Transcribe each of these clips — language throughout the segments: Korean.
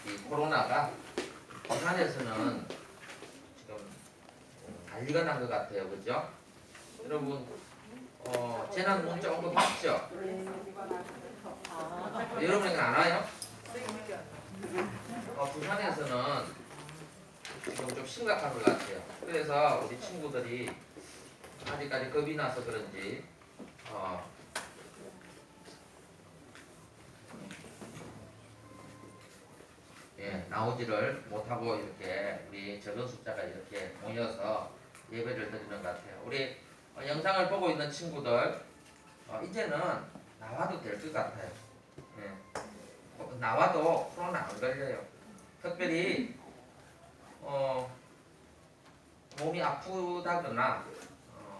이 코로나가 부산에서는 지금 난리가 난 것 같아요, 그죠? 여러분 재난 문자 온 거 봤죠? 여러분에게 안 와요? 부산에서는 지금 좀 심각한 것 같아요. 그래서 우리 친구들이 아직까지 겁이 나서 그런지 나오지를 못하고 이렇게 우리 적은 숫자가 이렇게 모여서 예배를 드리는 것 같아요. 우리 영상을 보고 있는 친구들 이제는 나와도 될 것 같아요. 나와도 코로나 안 걸려요. 특별히 몸이 아프다거나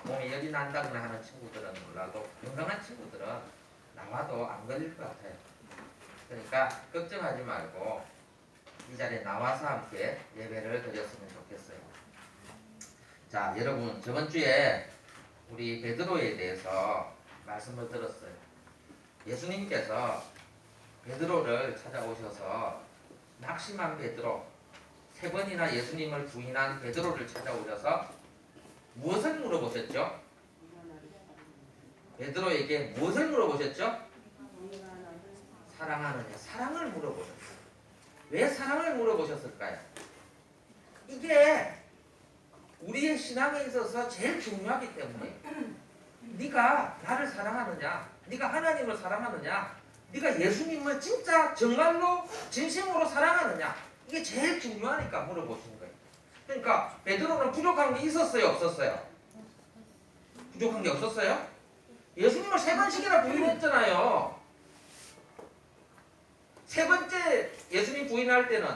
몸이 열이 난다거나 하는 친구들은 몰라도 건강한 친구들은 나와도 안 걸릴 것 같아요. 그러니까 걱정하지 말고 이 자리에 나와서 함께 예배를 드렸으면 좋겠어요. 자, 여러분 저번 주에 우리 베드로에 대해서 말씀을 들었어요. 예수님께서 베드로를 찾아오셔서 낙심한 베드로, 3번이나 예수님을 부인한 베드로를 찾아오셔서 무엇을 물어보셨죠? 베드로에게 무엇을 물어보셨죠? 사랑하느냐? 사랑을 물어보셨어요. 왜 사랑을 물어보셨을까요? 이게 우리의 신앙에 있어서 제일 중요하기 때문에 네가 나를 사랑하느냐? 네가 하나님을 사랑하느냐? 네가 예수님을 진짜 정말로 진심으로 사랑하느냐? 이게 제일 중요하니까 물어보시는 거예요. 그러니까 베드로는 부족한 게 있었어요? 없었어요? 부족한 게 없었어요? 예수님을 3번씩이나 부인했잖아요. 3번째 예수님 부인할 때는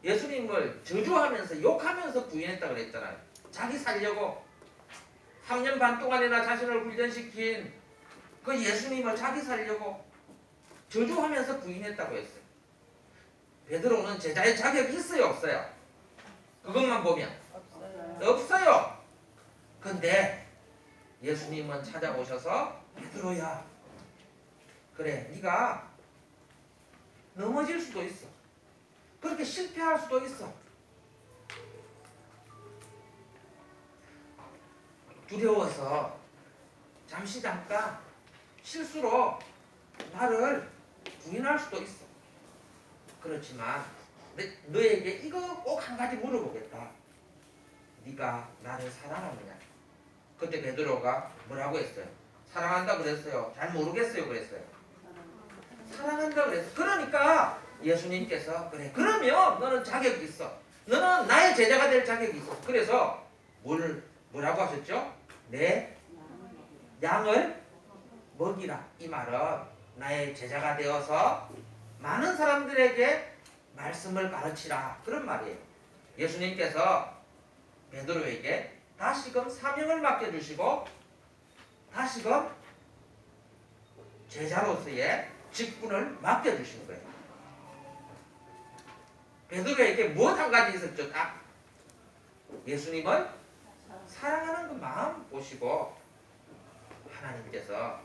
예수님을 저주하면서 욕하면서 부인했다고 그랬잖아요. 자기 살려고 3년 반 동안이나 자신을 훈련시킨 그 예수님을 자기 살려고 저주하면서 부인했다고 했어요. 베드로는 제자의 자격이 있어요? 없어요? 그것만 보면 없어요. 근데 예수님은 찾아오셔서 베드로야, 그래 네가 넘어질 수도 있어. 그렇게 실패할 수도 있어. 두려워서 잠깐 실수로 나를 부인할 수도 있어. 그렇지만 너에게 이거 꼭 한 가지 물어보겠다. 네가 나를 사랑하느냐? 그때 베드로가 뭐라고 했어요? 사랑한다 그랬어요? 잘 모르겠어요 그랬어요? 사랑한다 그랬어요. 그러니까 예수님께서 그래 그러면 너는 자격이 있어. 너는 나의 제자가 될 자격이 있어. 그래서 뭐라고 하셨죠? 내 양을 먹이라. 이 말은 나의 제자가 되어서 많은 사람들에게 말씀을 가르치라. 그런 말이에요. 예수님께서 베드로에게 다시금 사명을 맡겨주시고 다시금 제자로서의 직분을 맡겨주신 거예요. 베드로에게 무엇 한 가지 있었죠? 딱 예수님을 사랑하는 그 마음 보시고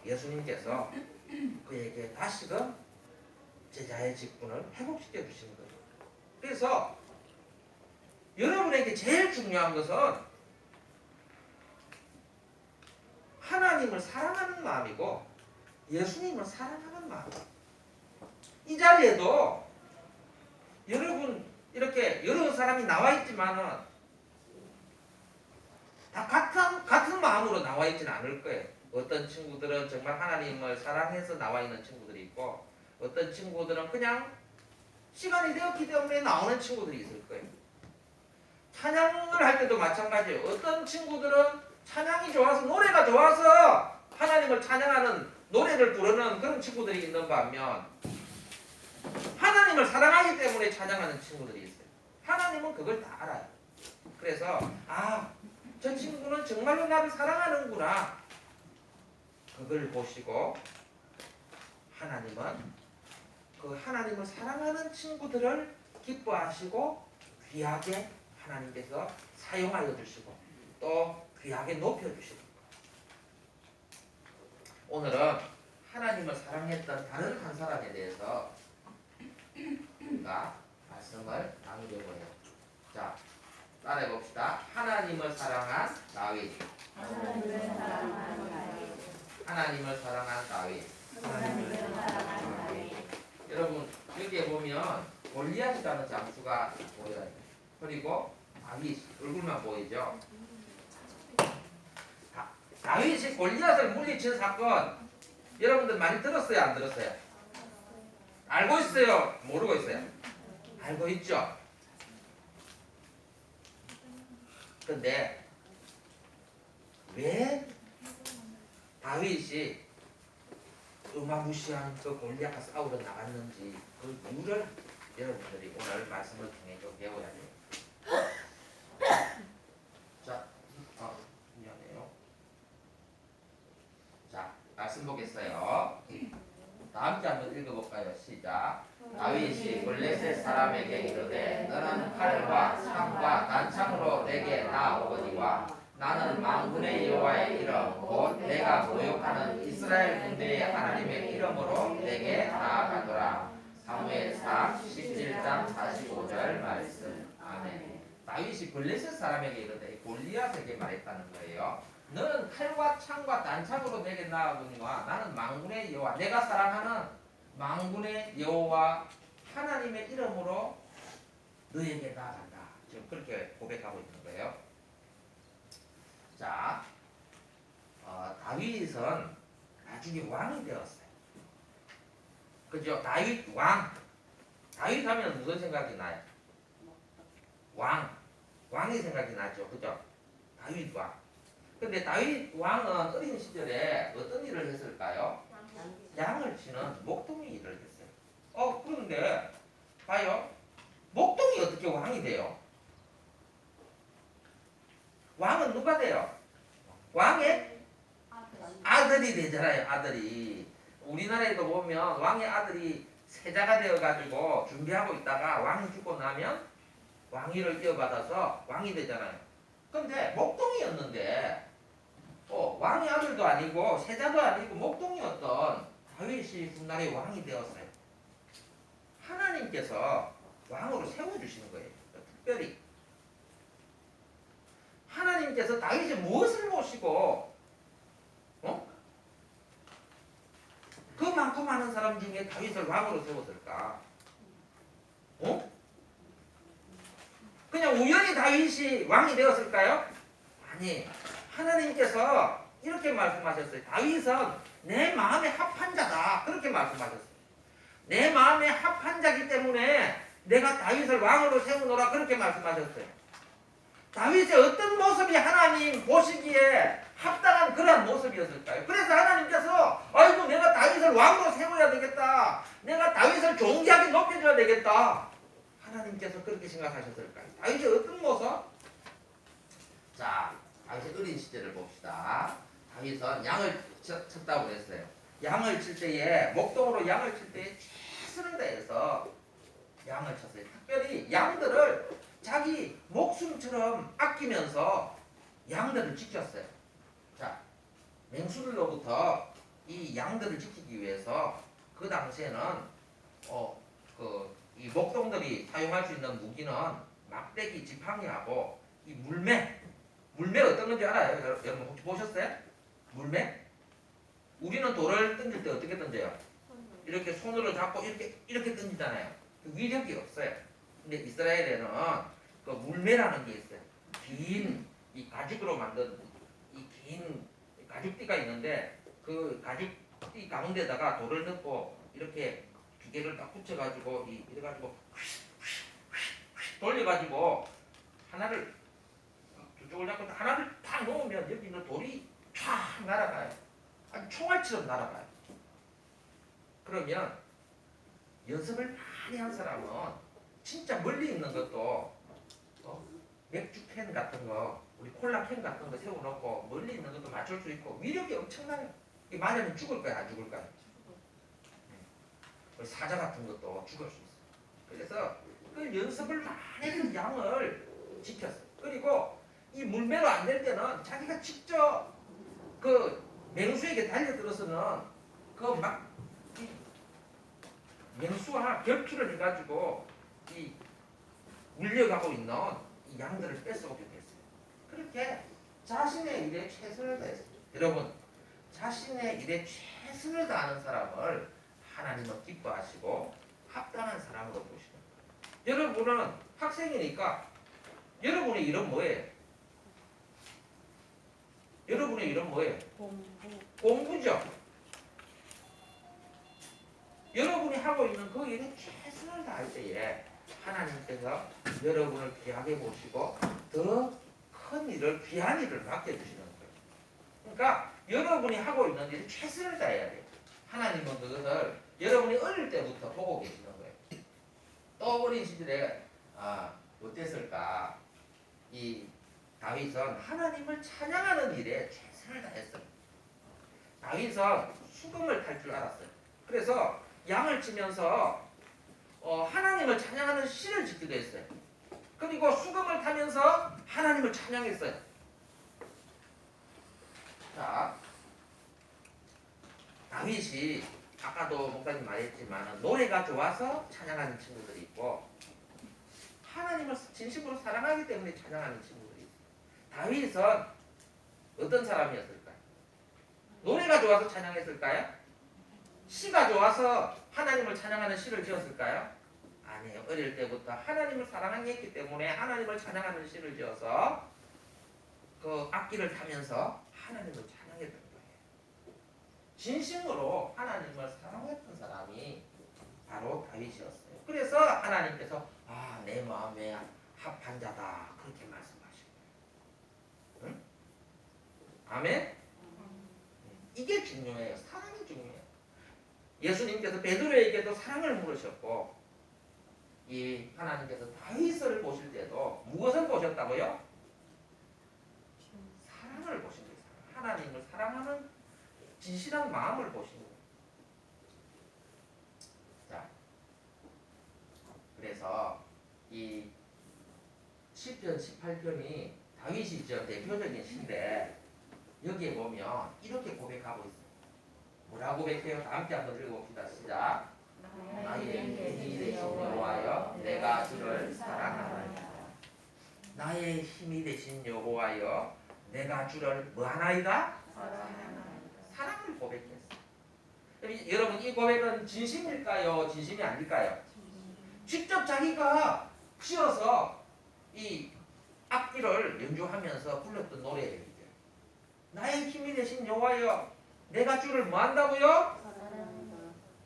예수님께서 그에게 다시금 제자의 직분을 회복시켜 주시는 거예요. 그래서 여러분에게 제일 중요한 것은 하나님을 사랑하는 마음이고 예수님을 사랑하는 마음. 이 자리에도 여러분 이렇게 여러 사람이 나와 있지만은 다 같은 마음으로 나와 있지는 않을 거예요. 어떤 친구들은 정말 하나님을 사랑해서 나와 있는 친구들이 있고 어떤 친구들은 그냥 시간이 되었기 때문에 나오는 친구들이 있을 거예요. 찬양을 할 때도 마찬가지예요. 어떤 친구들은 찬양이 좋아서 노래가 좋아서 하나님을 찬양하는 노래를 부르는 그런 친구들이 있는 반면 하나님을 사랑하기 때문에 찬양하는 친구들이 있어요. 하나님은 그걸 다 알아요. 그래서 저 친구는 정말로 나를 사랑하는구나. 그걸 보시고 하나님은 그 하나님을 사랑하는 친구들을 기뻐하시고 귀하게 하나님께서 사용하여 주시고 또 귀하게 높여주시고 오늘은 하나님을 사랑했던 다른 한 사람에 대해서 말씀을 나누려고 해요. 자, 따라해 봅시다. 하나님을 사랑한 다윗. 하나님을 사랑한 다윗. 하나님을 사랑한 다윗. 하나님을 사랑한 다윗. 여러분 여기에 보면 골리앗이라는 장수가 보여요. 그리고 다윗 얼굴만 보이죠. 다윗이 골리앗을 물리친 사건 여러분들 많이 들었어요? 안 들었어요? 알고 있어요? 모르고 있어요? 알고 있죠? 근데 왜 다윗이 어마무시한 그 골리앗과 싸우러 나갔는지 그 이유를 여러분들이 오늘 말씀을 통해 좀 배워야 돼요. 자, 미안해요. 자, 말씀 보겠어요. 다 함께 한번 읽어볼까요? 시작. 다윗이 블레셋 사람에게 이르되 너는 칼과 창과 단창으로 내게 나아오거니와 나는 만군의 여호와의 이름 곧 내가 모욕하는 이스라엘 군대의 하나님의 이름으로 내게 나아가노라. 사무엘상 17장 45절 말씀. 아멘. 다윗이 블레셋 사람에게 이르되 골리앗에게 말했다는 거예요. 너는 칼과 창과 단창으로 내게 나아오거니와 나는 만군의 여호와 내가 사랑하는 만군의 여호와 하나님의 이름으로 너에게 나아간다. 지금 그렇게 고백하고 있는 거예요. 자, 다윗은 나중에 왕이 되었어요. 그죠? 다윗 왕. 다윗 하면 무슨 생각이 나요? 왕이 생각이 나죠. 그죠? 다윗 왕. 근데 다윗 왕은 어린 시절에 어떤 일을 했을까요? 양을 치는 목동이 일을 했어요. 그런데 봐요. 목동이 어떻게 왕이 돼요? 왕은 누가 돼요? 왕의 아들이 되잖아요. 아들이. 우리나라에도 보면 왕의 아들이 세자가 되어가지고 준비하고 있다가 왕이 죽고 나면 왕위를 이어받아서 왕이 되잖아요. 근데 목동이었는데 왕의 아들도 아니고 세자도 아니고 목동이었던 다윗이 훗날에 왕이 되었어요. 하나님께서 왕으로 세워주시는 거예요. 특별히 하나님께서 다윗이 무엇을 보시고 그 많고 많은 사람 중에 다윗을 왕으로 세웠을까? 그냥 우연히 다윗이 왕이 되었을까요? 아니, 하나님께서 이렇게 말씀하셨어요. 다윗은 내 마음에 합한 자다. 그렇게 말씀하셨어요. 내 마음에 합한 자기 때문에 내가 다윗을 왕으로 세우노라. 그렇게 말씀하셨어요. 다윗의 어떤 모습이 하나님 보시기에 합당한 그런 모습이었을까요? 그래서 하나님께서 아이고 내가 다윗을 왕으로 세워야 되겠다. 내가 다윗을 존귀하게 높여줘야 되겠다. 하나님께서 그렇게 생각하셨을까요? 다윗의 어떤 모습? 자, 다윗의 어린 시절을 봅시다. 다윗은 양을 쳤다고 그랬어요. 양을 칠 때에 목동으로 양을 칠 때에 최선을 다해서 양을 쳤어요. 특별히 양들을 자기 목숨처럼 아끼면서 양들을 지켰어요. 자, 맹수들로부터 이 양들을 지키기 위해서 그 당시에는 이 목동들이 사용할 수 있는 무기는 막대기, 지팡이하고 이 물매 어떤 건지 알아요? 여러분 혹시 보셨어요? 물매? 우리는 돌을 던질 때 어떻게 던져요? 이렇게 손으로 잡고 이렇게 던지잖아요. 그 위력이 없어요. 근데 이스라엘에는 그 물매라는 게 있어요. 긴 이 가죽으로 만든 이 긴 가죽띠가 있는데 그 가죽띠 가운데다가 돌을 넣고 이렇게 기계를 딱 붙여가지고 이래가지고 돌려가지고 하나를 저쪽을 잡고 하나를 탁 놓으면 여기 있는 돌이 쫙 날아가요. 아주 총알처럼 날아가요. 그러면 연습을 많이 한 사람은 진짜 멀리 있는 것도 맥주캔 같은 거 우리 콜라캔 같은 거 세워놓고 멀리 있는 것도 맞출 수 있고 위력이 엄청나요. 이 맞으면 죽을 거야 안 죽을 거야? 사자 같은 것도 죽을 수 있어. 그래서 그 연습을 많이 해서 양을 지켰어요. 그리고 이 물매로 안 될 때는 자기가 직접 그 맹수에게 달려들어서는 그 막 맹수와 결투를 해가지고 이 물려가고 있는 이 양들을 뺏어오게 됐어요. 그렇게 자신의 일에 최선을 다했어요. 여러분, 자신의 일에 최선을 다하는 사람을 하나님은 기뻐하시고 합당한 사람으로 보시는 거예요. 여러분은 학생이니까 여러분의 일은 뭐예요? 여러분의 일은 뭐예요? 공부죠. 여러분이 하고 있는 그 일에 최선을 다할 때에 하나님께서 여러분을 귀하게 보시고 더 큰 일을, 귀한 일을 맡겨주시는 거예요. 그러니까 여러분이 하고 있는 일에 최선을 다해야 돼요. 하나님은 그것을 여러분이 어릴 때부터 보고 계시는 거예요. 또 어린 시절에 어땠을까? 이 다윗은 하나님을 찬양하는 일에 최선을 다했어요. 다윗은 수금을 탈 줄 알았어요. 그래서 양을 치면서 하나님을 찬양하는 시를 짓기도 했어요. 그리고 수금을 타면서 하나님을 찬양했어요. 자, 다윗이 아까도 목사님 말했지만 노래가 좋아서 찬양하는 친구들이 있고 하나님을 진심으로 사랑하기 때문에 찬양하는 친구들이 있어요. 다윗은 어떤 사람이었을까요? 노래가 좋아서 찬양했을까요? 시가 좋아서 하나님을 찬양하는 시를 지었을까요? 아니에요. 어릴 때부터 하나님을 사랑했기 때문에 하나님을 찬양하는 시를 지어서 그 악기를 타면서 하나님을 찬양했던 거예요. 진심으로 하나님을 사랑했던 사람이 바로 다윗이었어요. 그래서 하나님께서 내 마음에 합한 자다 그렇게 말씀하신 거예요. 응? 아멘? 이게 중요해요. 사랑이 중요해요. 예수님께서 베드로에게도 사랑을 물으셨고 이 하나님께서 다윗을 보실 때도 무엇을 보셨다고요? 사랑을 보신 거예요. 하나님을 사랑하는 진실한 마음을 보신 거예요. 자, 그래서 이 시편 18편이 다윗이 저 대표적인 시인데 여기에 보면 이렇게 고백하고 있어요. 뭐라고 고백해요? 다 함께 한번 읽어봅시다. 시작. 나의 힘이 되신 여호와여 내가 주를 사랑하나이다. 나의 힘이 되신 여호와여 내가 주를 뭐하나이다? 사랑을 고백했어요. 여러분 이 고백은 진심일까요? 진심이 아닐까요? 직접 자기가 지어서 이 악기를 연주하면서 불렀던 노래예요. 나의 힘이 되신 여호와여 내가 주를 뭐한다고요?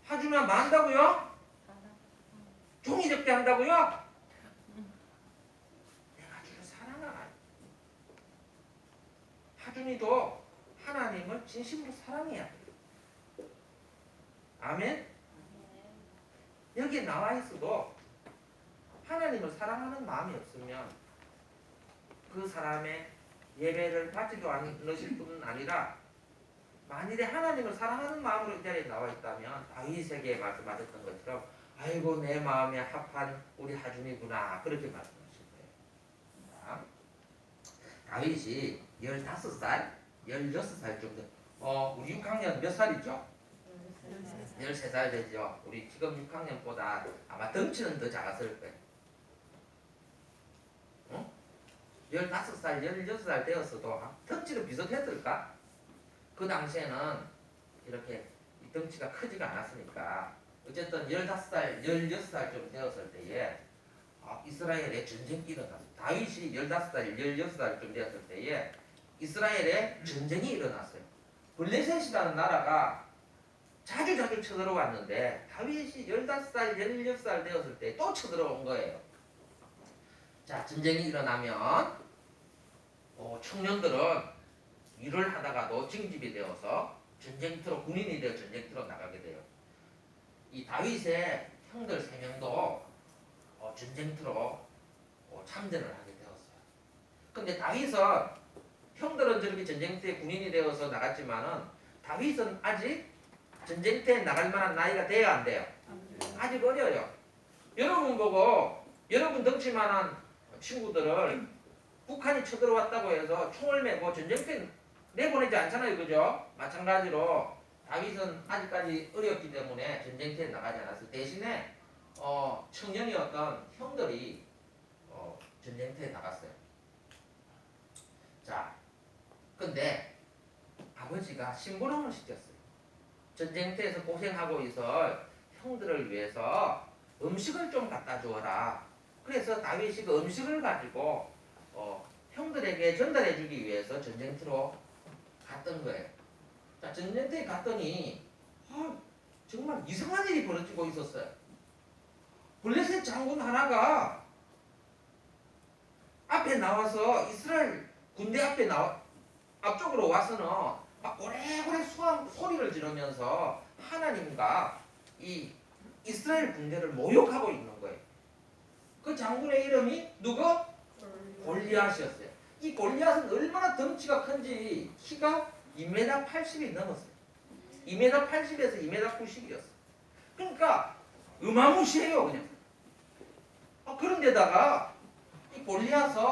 하주면 뭐한다고요? 종이 접게 한다고요? 내가 주를 사랑하나. 하준이도 하나님을 진심으로 사랑해야 돼요. 아멘? 여기에 나와 있어도 하나님을 사랑하는 마음이 없으면 그 사람의 예배를 받지도 않으실 뿐 아니라 만일에 하나님을 사랑하는 마음으로 이 자리에 나와 있다면 다윗에게 말씀하셨던 것처럼 아이고 내 마음에 합한 우리 하준이구나 그렇게 말씀하실 거예요. 자, 다윗이 15살, 16살 정도 우리 6학년 몇 살이죠? 13살 되죠. 우리 지금 6학년보다 아마 덩치는 더 작았을 거예요. 15살, 16살 되었어도 덩치는 비슷했을까? 그 당시에는 이렇게 덩치가 크지가 않았으니까 어쨌든 15살, 16살쯤 되었을 때에 이스라엘에 전쟁이 일어났어요. 다윗이 15살, 16살쯤 되었을 때에 이스라엘에 전쟁이 일어났어요. 블레셋이라는 나라가 자주 쳐들어왔는데 다윗이 15살, 16살 되었을 때 또 쳐들어온 거예요. 자, 전쟁이 일어나면 청년들은 일을 하다가도 징집이 되어서 전쟁터로 군인이 되어 전쟁터로 나가게 돼요. 이 다윗의 형들 3명도 전쟁터로 참전을 하게 되었어요. 근데 다윗은 형들은 저렇게 전쟁터에 군인이 되어서 나갔지만은 다윗은 아직 전쟁터에 나갈 만한 나이가 돼야 안 돼요? 아직 어려요. 여러분 보고 여러분 덩치만한 친구들을 북한이 쳐들어왔다고 해서 총을 메고 전쟁터에 내보내지 않잖아요. 그죠? 마찬가지로 다윗은 아직까지 어렸기 때문에 전쟁터에 나가지 않았어요. 대신에 청년이었던 형들이 전쟁터에 나갔어요. 자, 근데 아버지가 심부름을 시켰어요. 전쟁터에서 고생하고 있을 형들을 위해서 음식을 좀 갖다 주어라. 그래서 다윗이 그 음식을 가지고 형들에게 전달해주기 위해서 전쟁터로 갔던 거예요. 자, 전쟁터에 갔더니 정말 이상한 일이 벌어지고 있었어요. 블레셋 장군 하나가 앞에 나와서 이스라엘 군대 앞쪽으로 와서는 막 오래오래 소리를 지르면서 하나님과 이 이스라엘 군대를 모욕하고 있는 거예요. 그 장군의 이름이 누구? 골리앗이었어요. 이 골리앗은 얼마나 덩치가 큰지 키가 2m 80이 넘었어요. 2m 80에서 2m 90이었어요. 그러니까 어마무시해요 그냥. 그런데다가 이 골리앗은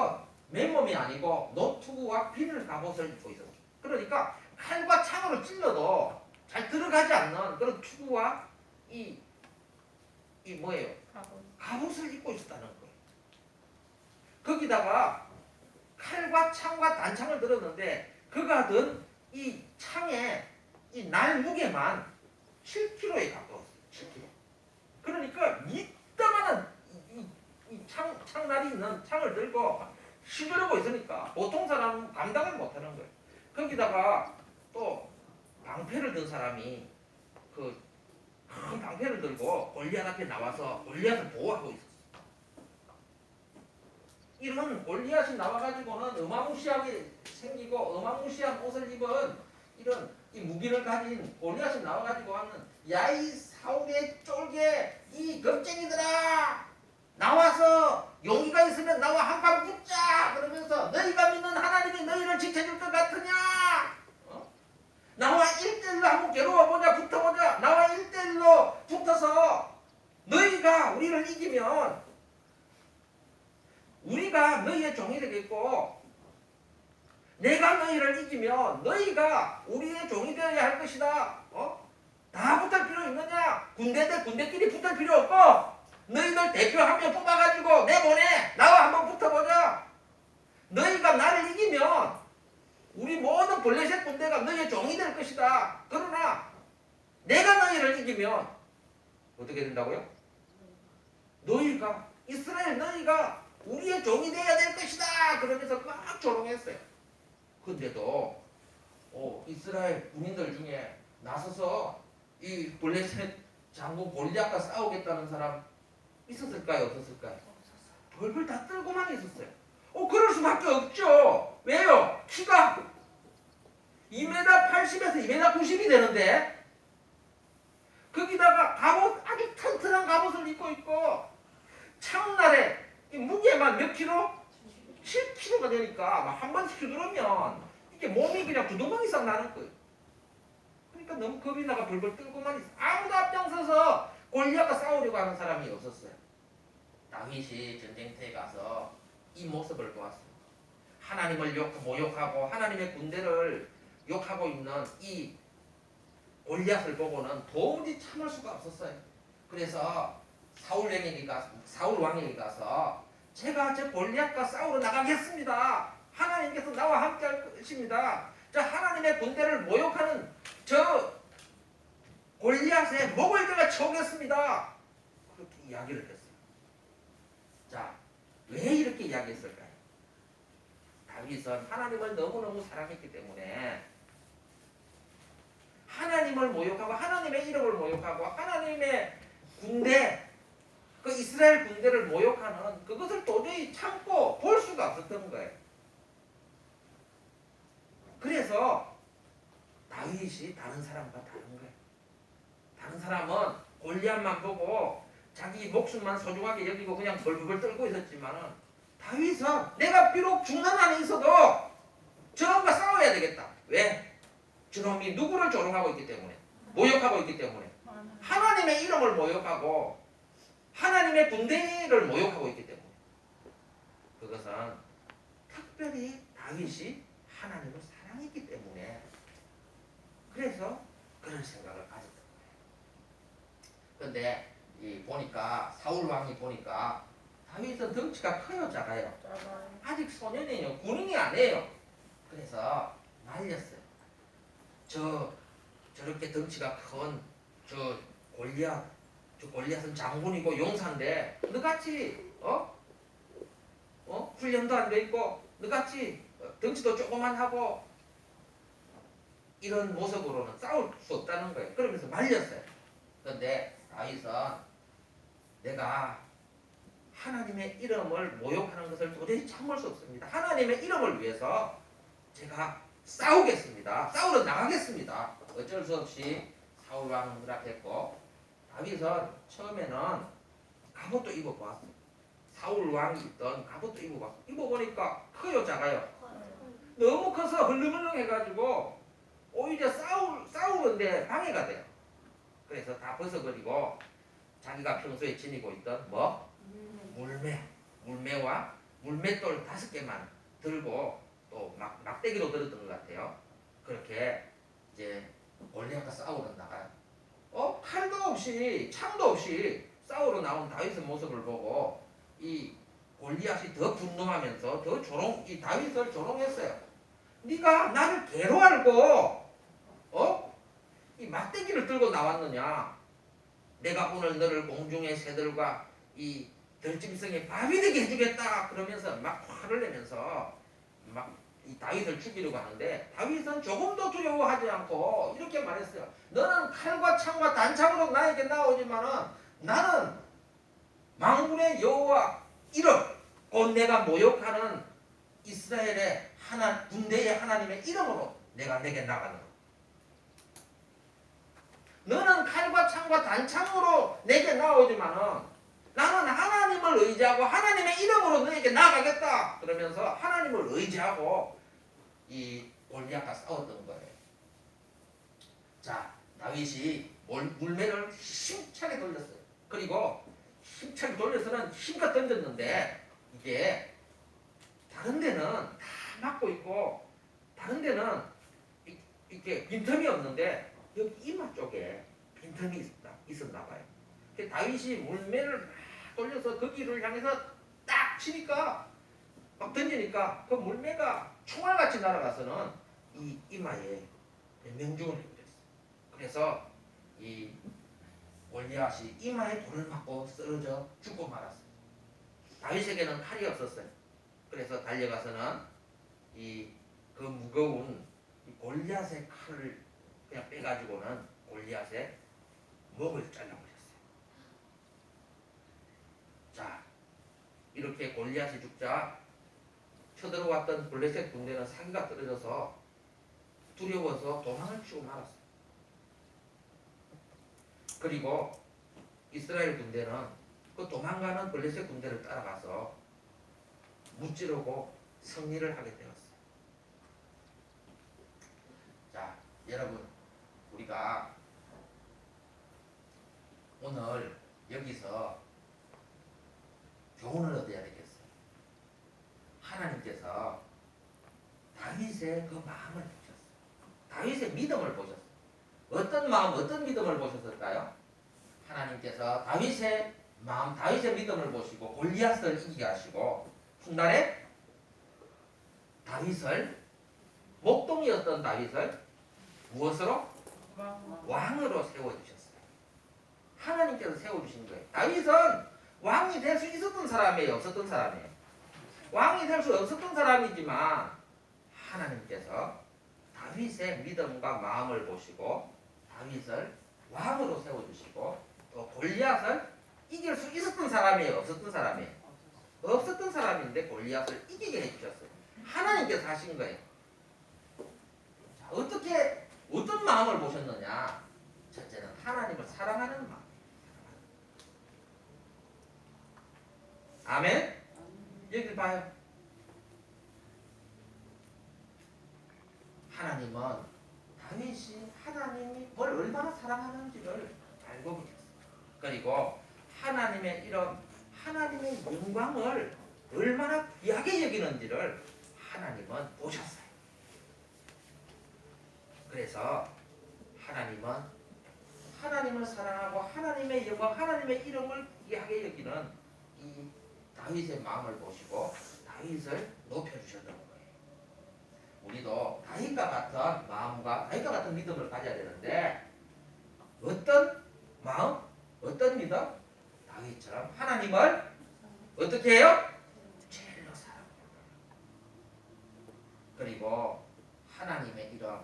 맨몸이 아니고 노트구와 비늘 갑옷을 입고 있었어요. 그러니까 칼과 창으로 찔러도 잘 들어가지 않는 그런 투구와 이 뭐예요? 갑옷을 입고 있었다는 거예요. 거기다가 칼과 창과 단창을 들었는데 그가 든 이 창에 이 날 무게만 7kg에 가까웠어요. 7kg. 그러니까 이따만한 이 창날이 있는 창을 들고 휘두르고 있으니까 보통 사람은 감당을 못하는 거예요. 거기다가 또 방패를 든 사람이 그 큰 방패를 들고 골리앗 앞에 나와서 골리앗을 보호하고 있었어요. 이런 골리앗이 나와가지고는 어마무시하게 생기고 어마무시한 옷을 입은 이런 이 무기를 가진 골리앗이 나와가지고 하는 야이 사울의 쫄개 이 겁쟁이들아 나와서 용기가 있으면 나와 한판 붙자 그러면서 너희가 믿는 하나님이 너희를 지켜줄 것 같으냐? 나와 1대1로 한번 겨루어보자 붙어보자 나와 1대1로 붙어서 너희가 우리를 이기면 우리가 너희의 종이 되겠고 내가 너희를 이기면 너희가 우리의 종이 되어야 할 것이다. 다 붙을 필요 있느냐? 군대 대 군대끼리 붙을 필요 없고 너희들 대표 한 명 뽑아가지고 내보내 나와 한번 붙어보자. 너희가 나를 이기면 우리 모든 블레셋 군대가 너희의 종이 될 것이다. 그러나 내가 너희를 이기면 어떻게 된다고요? 너희가 이스라엘 너희가 우리의 종이 되어야 될 것이다. 그러면서 막 조롱했어요. 근데도 이스라엘 군인들 중에 나서서 이 블레셋 장군 골리앗과 싸우겠다는 사람 있었을까요? 없었을까요? 벌벌 다 떨고만 있었어요. 그럴 수밖에 없죠. 왜요? 키가 2m 80에서 2m 90이 되는데 거기다가 갑옷 아주 튼튼한 갑옷을 입고 있고 창날에 이 무게만 몇 킬로? 7kg가 되니까 한 번 휘두르면 이게 몸이 그냥 두동강 이상 나는 거예요. 그러니까 너무 겁이 나가 벌벌 떨고만 있어. 아무도 앞장서서 골리앗과 싸우려고 하는 사람이 없었어요. 다윗이 전쟁터에 가서 이 모습을 보았습니다. 하나님을 모욕하고 하나님의 군대를 욕하고 있는 이 골리앗을 보고는 도무지 참을 수가 없었어요. 그래서 사울 왕에게 가서 제가 저 골리앗과 싸우러 나가겠습니다. 하나님께서 나와 함께 할 것입니다. 저 하나님의 군대를 모욕하는 저 골리앗의 목을 제가 쳐오겠습니다. 그렇게 이야기를 했어요. 자, 왜 이렇게 이야기했을까요? 다윗은 하나님을 너무너무 사랑했기 때문에 하나님을 모욕하고 하나님의 이름을 모욕하고 하나님의 군대 그 이스라엘 군대를 모욕하는 그것을 도저히 참고 볼 수가 없었던 거예요. 그래서 다윗이 다른 사람과 다른 거예요. 다른 사람은 골리앗만 보고 자기 목숨만 소중하게 여기고 그냥 벌벌 떨고 있었지만은 다윗은 내가 비록 죽는 한에 있어도 저놈과 싸워야 되겠다. 왜? 저놈이 누구를 조롱하고 있기 때문에 모욕하고 있기 때문에 하나님의 이름을 모욕하고 하나님의 군대를 모욕하고 있기 때문에 그것은 특별히 다윗이 하나님을 사랑했기 때문에 그래서 그런 생각을 가졌던 거예요. 그런데 보니까 사울 왕이 보니까 다윗은 덩치가 커요, 작아요? 아직 소년이에요. 군인이 아니에요. 그래서 말렸어요. 저렇게 덩치가 큰 저 골리앗, 저 골리앗은 장군이고 용사인데 너같이 훈련도 안 돼 있고 너같이 덩치도 조그만 하고 이런 모습으로는 싸울 수 없다는 거예요. 그러면서 말렸어요. 그런데 다윗은 내가 하나님의 이름을 모욕하는 것을 도저히 참을 수 없습니다. 하나님의 이름을 위해서 제가 싸우겠습니다. 싸우러 나가겠습니다. 어쩔 수 없이 사울 왕은 허락했고 다윗은 처음에는 갑옷도 입어보았어요. 사울 왕이 입던 갑옷도 입어봤어요. 입어보니까 커요, 작아요? 너무 커서 헐렁헐렁해가지고 오히려 싸우는데 방해가 돼요. 그래서 다 벗어버리고 자기가 평소에 지니고 있던 물매와 물맷돌 5개만 들고 또 막대기로 들었던 것 같아요. 그렇게 이제 골리앗과 싸우러 나가요. 칼도 없이 창도 없이 싸우러 나온 다윗의 모습을 보고 이 골리앗이 더 분노하면서 이 다윗을 조롱했어요. 네가 나를 개로 알고 이 막대기를 들고 나왔느냐? 내가 오늘 너를 공중의 새들과 이 들짐승의 밥이 되게 해주겠다. 그러면서 막 화를 내면서 막 이 다윗을 죽이려고 하는데 다윗은 조금도 두려워하지 않고 이렇게 말했어요. 너는 칼과 창과 단창으로 나에게 나오지만은 나는 만군의 여호와 이름 곧 내가 모욕하는 이스라엘의 군대의 하나님의 이름으로 내게 나가는. 너는 칼과 창과 단창으로 내게 나오지만은 나는 하나님을 의지하고 하나님의 이름으로 너에게 나가겠다. 그러면서 하나님을 의지하고 이 골리앗과 싸웠던 거예요. 자, 다윗이 물매를 힘차게 돌렸어요. 그리고 힘차게 돌려서는 힘껏 던졌는데 이게 다른 데는 다 막고 있고 다른 데는 이렇게 빈틈이 없는데 여기 이마 쪽에 빈틈이 있었나 봐요. 다윗이 물매를 막 돌려서 거기를 향해서 딱 치니까 막 던지니까 그 물매가 총알같이 날아가서는 이 이마에 명중을 해버렸어요. 그래서 이 골리앗이 이마에 돌을 맞고 쓰러져 죽고 말았어요. 다윗에게는 칼이 없었어요. 그래서 달려가서는 그 무거운 골리앗의 칼을 그냥 빼가지고는 골리앗의 목을 잘라버렸어요. 자, 이렇게 골리앗이 죽자 쳐들어왔던 블레셋 군대는 사기가 떨어져서 두려워서 도망을 치고 말았어요. 그리고 이스라엘 군대는 그 도망가는 블레셋 군대를 따라가서 무찌르고 승리를 하게 되었어요. 자, 여러분, 우리가 오늘 여기서 교훈을 얻어야 되겠어요. 하나님께서 다윗의 그 마음을 보셨어요. 다윗의 믿음을 보셨어요. 어떤 마음, 어떤 믿음을 보셨을까요? 하나님께서 다윗의 마음, 다윗의 믿음을 보시고 골리앗을 이기게 하시고 훗날에 다윗을 목동이었던 다윗을 무엇으로? 왕으로 세워주셨어요. 하나님께서 세워주신 거예요. 다윗은 왕이 될 수 있었던 사람이에요? 없었던 사람이에요? 왕이 될 수 없었던 사람이지만 하나님께서 다윗의 믿음과 마음을 보시고 다윗을 왕으로 세워주시고 또 골리앗을 이길 수 있었던 사람이에요? 없었던 사람이에요? 없었던 사람인데 골리앗을 이기게 해주셨어요. 하나님께서 하신 거예요. 자, 어떤 마음을 보셨느냐? 첫째는 하나님을 사랑하는 마음. 아멘? 여기 봐요. 하나님은 다윗이 하나님이 뭘 얼마나 사랑하는지를 알고 계셨어요. 그리고 하나님의 이런 하나님의 영광을 얼마나 귀하게 여기는지를 하나님은 보셨어요. 그래서 하나님은 하나님을 사랑하고 하나님의 영광, 하나님의 이름을 귀하게 여기는 이 다윗의 마음을 보시고 다윗을 높여주셨던 거예요. 우리도 다윗과 같은 마음과 다윗과 같은 믿음을 가져야 되는데 어떤 마음? 어떤 믿음? 다윗처럼 하나님을 어떻게 해요? 제일로 사랑해요. 그리고 하나님의 이름,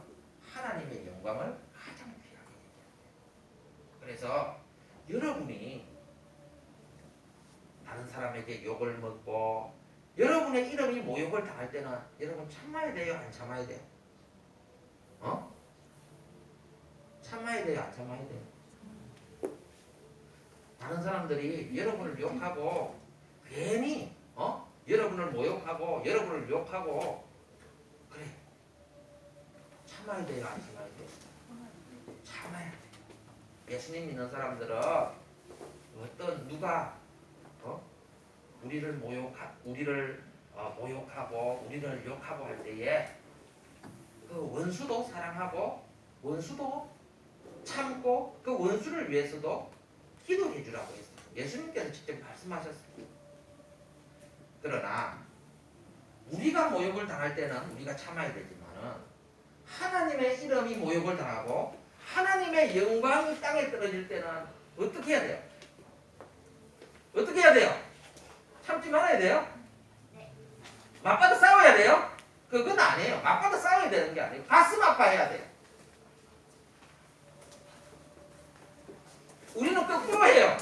하나님의 영광을 가장 귀하게 여겨요. 그래서 여러분이 다른 사람에게 욕을 먹고 여러분의 이름이 모욕을 당할 때는 여러분 참아야 돼요? 안 참아야 돼요? 어? 참아야 돼요? 안 참아야 돼요? 다른 사람들이 여러분을 욕하고 괜히 여러분을 모욕하고 여러분을 욕하고 그래 참아야 돼요? 안 참아야 돼요? 참아야 돼요. 예수님 믿는 사람들은 어떤 누가 우리를 모욕하고 우리를 욕하고 할 때에 그 원수도 사랑하고 원수도 참고 그 원수를 위해서도 기도해 주라고 했어요. 예수님께서 직접 말씀하셨어요. 그러나 우리가 모욕을 당할 때는 우리가 참아야 되지만은 하나님의 이름이 모욕을 당하고 하나님의 영광이 땅에 떨어질 때는 어떻게 해야 돼요? 어떻게 해야 돼요? 참지 말아야 돼요? 맞받아 싸워야 돼요? 그건 아니에요. 맞받아 싸워야 되는 게 아니에요. 가슴 아파해야 돼요. 우리는 거꾸로 해요.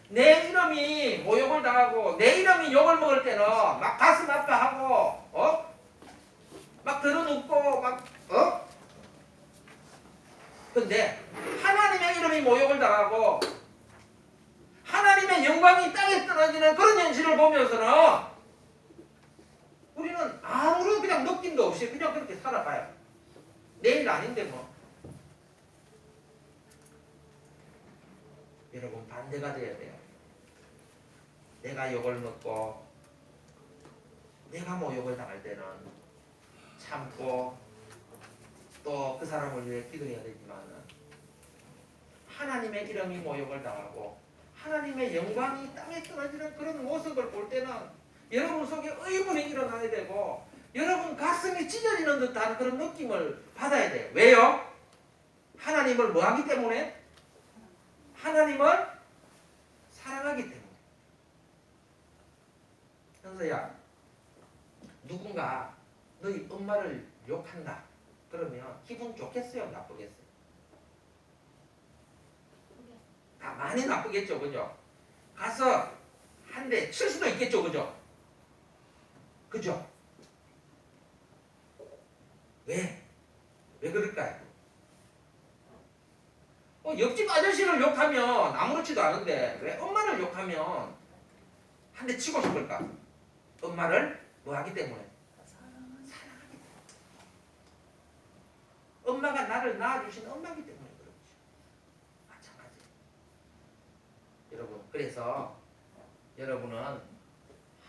내 이름이 모욕을 당하고 내 이름이 욕을 먹을 때는 막 가슴 아파하고 막 드러눕고 근데 하나님의 이름이 모욕을 당하고 하나님의 영광이 땅에 떨어지는 그런 현실을 보면서는 우리는 아무런 그냥 느낌도 없이 그냥 그렇게 살아가요. 내일 아닌데 뭐. 여러분 반대가 돼야 돼요. 내가 욕을 먹고 내가 모욕을 당할 때는 참고 또 그 사람을 위해 기도해야 되지만은 하나님의 이름이 모욕을 당하고 하나님의 영광이 땅에 떨어지는 그런 모습을 볼 때는 여러분 속에 의문이 일어나야 되고 여러분 가슴이 찢어지는 듯한 그런 느낌을 받아야 돼요. 왜요? 하나님을 뭐 하기 때문에? 하나님을 사랑하기 때문에. 현서야, 누군가 너희 엄마를 욕한다. 그러면 기분 좋겠어요? 나쁘겠어요? 많이 나쁘겠죠, 그죠? 가서 한 대 칠 수도 있겠죠, 그죠? 그죠? 왜? 왜 그럴까요? 옆집 아저씨를 욕하면 아무렇지도 않은데 왜 엄마를 욕하면 한 대 치고 싶을까? 엄마를 뭐 하기 때문에? 사랑하기 때문에. 엄마가 나를 낳아주신 엄마이기 때문에 그렇죠. 마찬가지예요. 여러분, 그래서 여러분은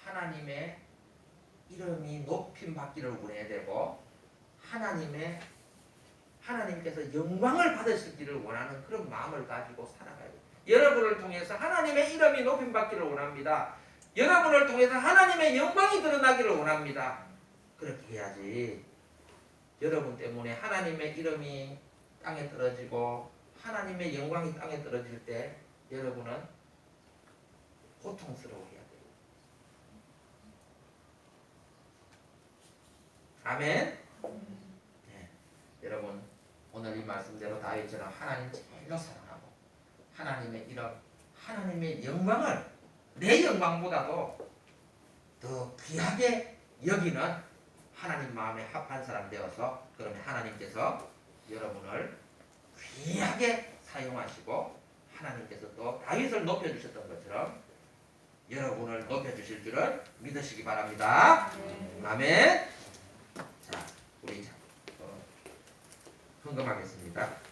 하나님의 이름이 높임 받기를 원해야 되고 하나님께서 영광을 받으시기를 원하는 그런 마음을 가지고 살아가야 돼요. 여러분을 통해서 하나님의 이름이 높임 받기를 원합니다. 여러분을 통해서 하나님의 영광이 드러나기를 원합니다. 그렇게 해야지 여러분 때문에 하나님의 이름이 땅에 떨어지고 하나님의 영광이 땅에 떨어질 때 여러분은 고통스러워해야 돼요. 아멘. 네. 여러분 오늘 이 말씀대로 다윗처럼 하나님 제일로 사랑하고 하나님의 이름, 하나님의 영광을 내 영광보다도 더 귀하게 여기는 하나님 마음에 합한 사람 되어서 그러면 하나님께서 여러분을 귀하게 사용하시고 하나님께서 또 다윗을 높여주셨던 것처럼 여러분을 높여주실 줄을 믿으시기 바랍니다. 아멘. 자, 우리 헌금하겠습니다.